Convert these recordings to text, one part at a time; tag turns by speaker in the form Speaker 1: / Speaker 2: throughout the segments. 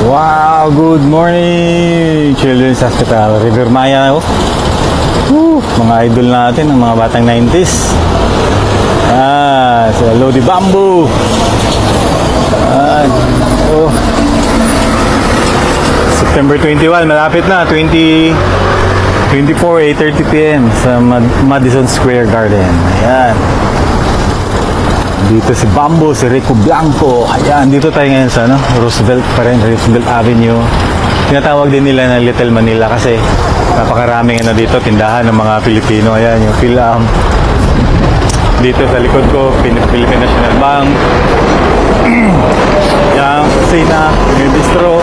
Speaker 1: Wow, good morning Children's Hospital River Maya. Mga idol natin, ang mga batang 90s. Si Lodi Bamboo. September 21, malapit na, 24, 8:30 p.m. sa Madison Square Garden. Ayan. Dito si Bamboo, si Rico Blanco. Ayan, dito tayo ngayon sa Roosevelt pa rin, Roosevelt Avenue. Tinatawag din nila na Little Manila kasi napakaraming dito, tindahan ng mga Pilipino. Ayan, yung Phil-Am. Dito sa likod ko, Philippine National Bank. Yung Sina, yung Bistro.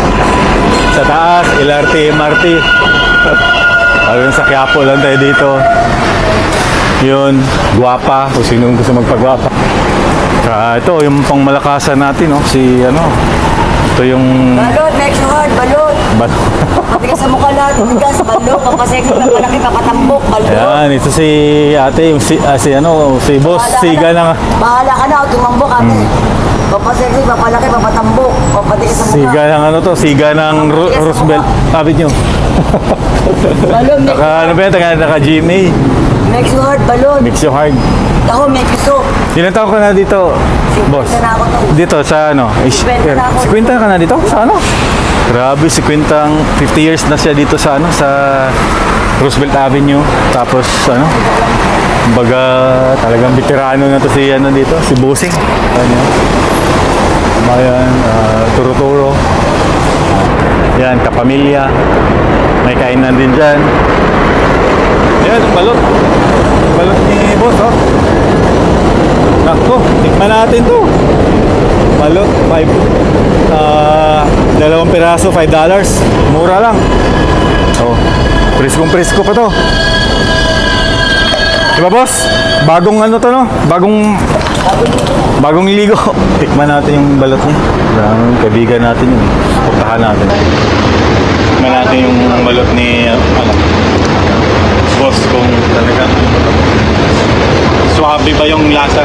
Speaker 1: Sa taas, LRT, MRT. Ayun, sa Quiapo lang tayo dito. Yun, Guapa, kung sino gusto magpagwapa. Ito, yung pangmalakasan natin, ito yung...
Speaker 2: Balot, make sure hard, balot. Matigas sa mukha lahat, matigas, balot, papasexy, papalaki, papatambok, balot.
Speaker 1: Ayan, ito si ate, yung si boss, siga na nga.
Speaker 2: Bahala ka na, tumambok ate. Papasexy, papalaki, papatambok, papatigas sa mukha.
Speaker 1: Siga ng siga ng Roosevelt, sabi nyo.
Speaker 2: Balot,
Speaker 1: Naka-GMA.
Speaker 2: make sure hard, balot.
Speaker 1: Mix you hard.
Speaker 2: Ako, make you so.
Speaker 1: Ilan taon ka na dito, boss?
Speaker 2: 50 na ako to.
Speaker 1: Dito sa
Speaker 2: 50 na ako.
Speaker 1: 50 ka na dito? Sa Grabe, 50 years na siya dito sa sa Roosevelt Avenue. Tapos kumbaga talagang veterano na to si dito, si Busing. Bayan, Turo-Turo. Yan, kapamilya. May kainan din dyan. Yan, balot. Balot ni boss, Nako, tikman natin to. Balot, 2 piraso, $5. Mura lang. Preskong-presko pa to. Diba boss? Bagong to Bagong ligo. Tikman natin yung balot niya. Kaibigan natin yun. Puntahan natin. Tikman natin yung balot ni boss kung talagang swabe ba yung lasa.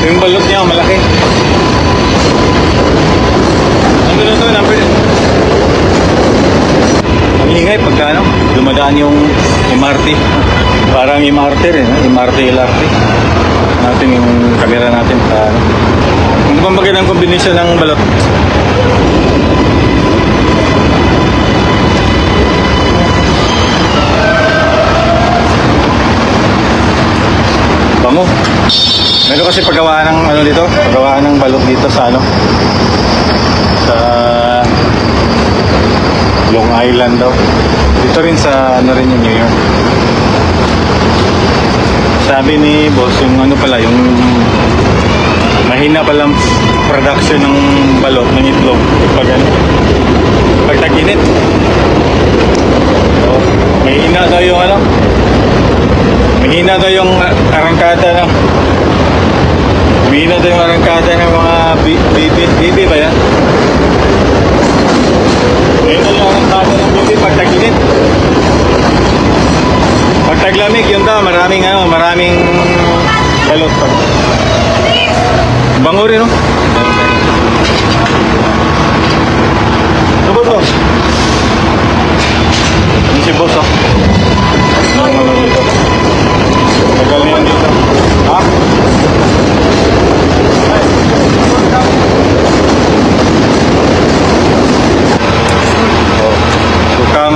Speaker 1: Yung balot niya malaki. Ano na to, number? Ang ingay pagka dumadaan yung MRT. Parang MRT rin, MRT, LRT. Natin yung camera natin sa Kung ba magandang kombinasyon ng balot? Bango. Meron kasi paggawaan ng dito, paggawaan ng balot dito sa sa Long Island daw. Dito rin sa rin yung New York. Sabi ni boss yung pala yung mahina palang production ng balot ng itlog pag tag-init. So, mahina daw yung mahina daw yung arangkada Mahina daw yung arangkada ng mga bibi ba yan? Mahina yung arangkada ng bibi pag tag-init. Pag taglamig, yun daw, maraming balot pa. Bango rin, Ito to? Yung si boss, Tagal niyan dito. Ha? Sukang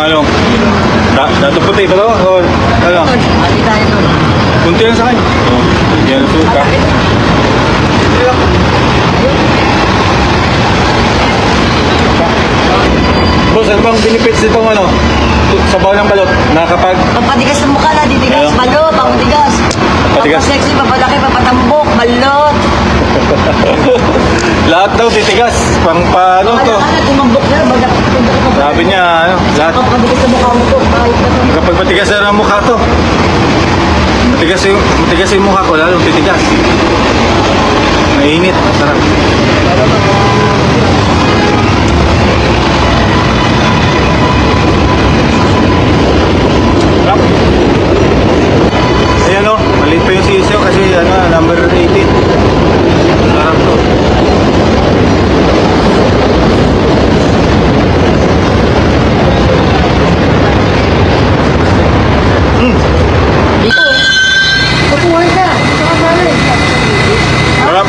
Speaker 1: dato puti ba to? Kunti lang sa akin. Yan, suka. Boss, ano bang benefits nitong sabaw ng balot? Nakakapag...
Speaker 2: Papatigas sa mukha na, ditigas, balot, pangtigas.
Speaker 1: Papatigas.
Speaker 2: Papasexy, papalaki, papatambok, balot.
Speaker 1: Lahat daw titigas. Pang paano to?
Speaker 2: Tumambok na,
Speaker 1: Sabi niya, lahat.
Speaker 2: Papatigas sa mukha mo to.
Speaker 1: Kapag matigas na ang mukha to. Matigas yung mukha ko, lalong titigas. Mainit, sarap. Sarap. Ayan o, maliit pa yung sisiyo kasi ano, number 18. Sarap to.
Speaker 2: Kukuhan ka.
Speaker 1: Sarap.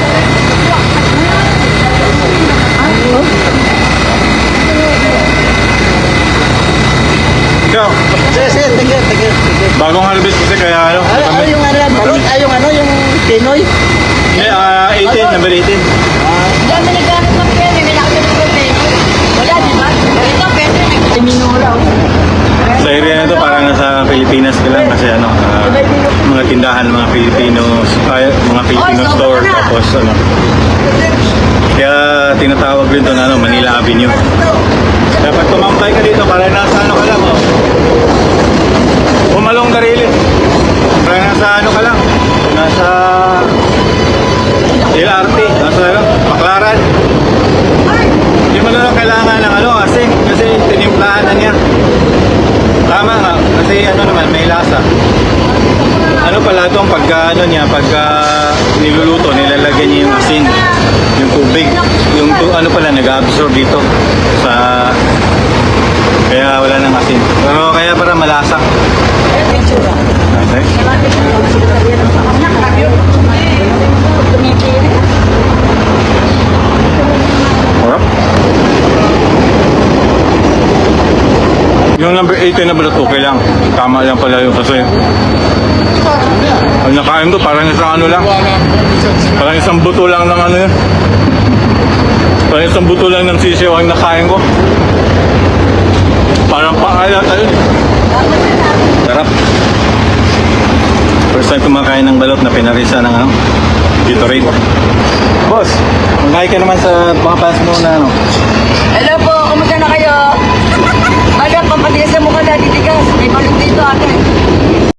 Speaker 1: Ikaw,
Speaker 3: Sir, tigil.
Speaker 1: bagong harvest kasi kaya ano.
Speaker 3: Ano yung ano, balot? Yung ano, yung Pinoy?
Speaker 1: Eh, 18, number 18.
Speaker 2: Dami naggamit ng pera, may nakita ng pera. Wala, di ba? Ito, pera, nagtiminura.
Speaker 1: Sa area na to parang nasa Pilipinas ka lang kasi ano, mga tindahan, mga Filipino store, tapos ano. Kaya tinatawag rin to na ano, Manila Avenue. Dapat tumambay ka dito para nasa ano ka lang, oh. Pumalong ka rin. Para nasa ano ka lang, nasa LRT, nasa ano, Baklaran. Hindi mo na lang kailangan ng ano, kasi tinimplahan na niya. Tama nga, kasi ano naman, may lasa. Ano pala itong pagka, ano niya, pagka niluluto, nilalagyan niya yung asin, yung tubig. Ano pala, nag-absorb dito sa... Kaya wala nang asin. Pero kaya para malasa. Okay. Alright. Yung number 18 na balot, okay lang. Tama lang pala yung kasi. Ang nakain ko, parang isang ano lang. Parang isang buto lang ng ano yun. Parang isang buto lang ng sisiyo ang nakain ko. Parang paala tayo. Sarap. First time kumakain ng balot na pinarisa ng ano, Gatorade. Boss, magkain ka naman sa mga fans mo na ano.
Speaker 2: Hello po, kumusta na kayo? Ano, pampatigas sa mukha na, titigas. May balot dito ate.